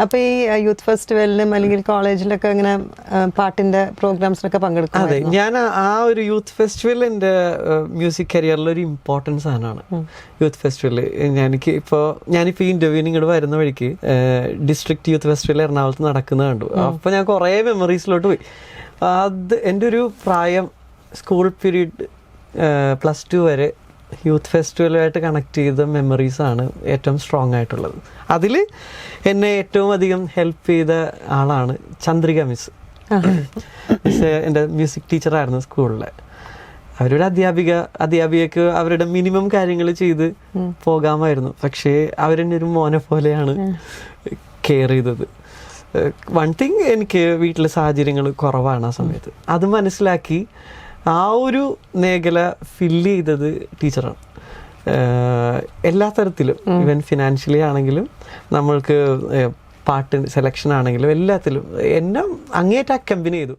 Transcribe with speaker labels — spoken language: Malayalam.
Speaker 1: അപ്പൊ ഈ യൂത്ത് ഫെസ്റ്റിവലിലും അല്ലെങ്കിൽ കോളേജിലൊക്കെ ഇങ്ങനെ പാട്ടിന്റെ പ്രോഗ്രാംസിനൊക്കെ പങ്കെടുക്കും?
Speaker 2: അതെ, ഞാൻ ആ ഒരു യൂത്ത് ഫെസ്റ്റിവൽ എൻ്റെ മ്യൂസിക് കരിയറിൽ ഒരു ഇമ്പോർട്ടൻസ് സാധനമാണ് യൂത്ത് ഫെസ്റ്റിവൽ. ഞാനിപ്പോൾ ഈ ഇന്റർവ്യൂവിന് ഇങ്ങോട്ട് വരുന്ന വഴിക്ക് ഡിസ്ട്രിക്ട് യൂത്ത് ഫെസ്റ്റിവൽ എറണാകുളത്ത് നടക്കുന്നത് കണ്ടു. അപ്പോൾ ഞാൻ കുറേ മെമ്മറീസിലോട്ട് പോയി. അത് എൻ്റെ ഒരു പ്രായം സ്കൂൾ പീരീഡ് +2 വരെ യൂത്ത് ഫെസ്റ്റിവലുമായിട്ട് കണക്ട് ചെയ്ത മെമ്മറീസാണ് ഏറ്റവും സ്ട്രോങ് ആയിട്ടുള്ളത്. അതിൽ എന്നെ ഏറ്റവും അധികം ഹെൽപ്പ് ചെയ്ത ആളാണ് ചന്ദ്രിക മിസ്. എൻ്റെ മ്യൂസിക് ടീച്ചറായിരുന്നു സ്കൂളിലെ. അവരൊരു അധ്യാപികക്ക് അവരുടെ മിനിമം കാര്യങ്ങൾ ചെയ്ത് പോകാമായിരുന്നു. പക്ഷേ അവരെന്നെ ഒരു മോനെ പോലെയാണ് കെയർ ചെയ്തത്. വൺ തിങ്, എനിക്ക് വീട്ടിലെ സാഹചര്യങ്ങൾ കുറവാണ് ആ സമയത്ത്. അത് മനസ്സിലാക്കി ആ ഒരു മേഖല ഫില്ല് ചെയ്തത് ടീച്ചറാണ്. എല്ലാ തരത്തിലും, ഈവൻ ഫിനാൻഷ്യലി ആണെങ്കിലും നമ്മൾക്ക് പാട്ട് സെലക്ഷൻ ആണെങ്കിലും എല്ലാത്തിലും എന്നെ അങ്ങേയറ്റം കമ്പനി ചെയ്തു.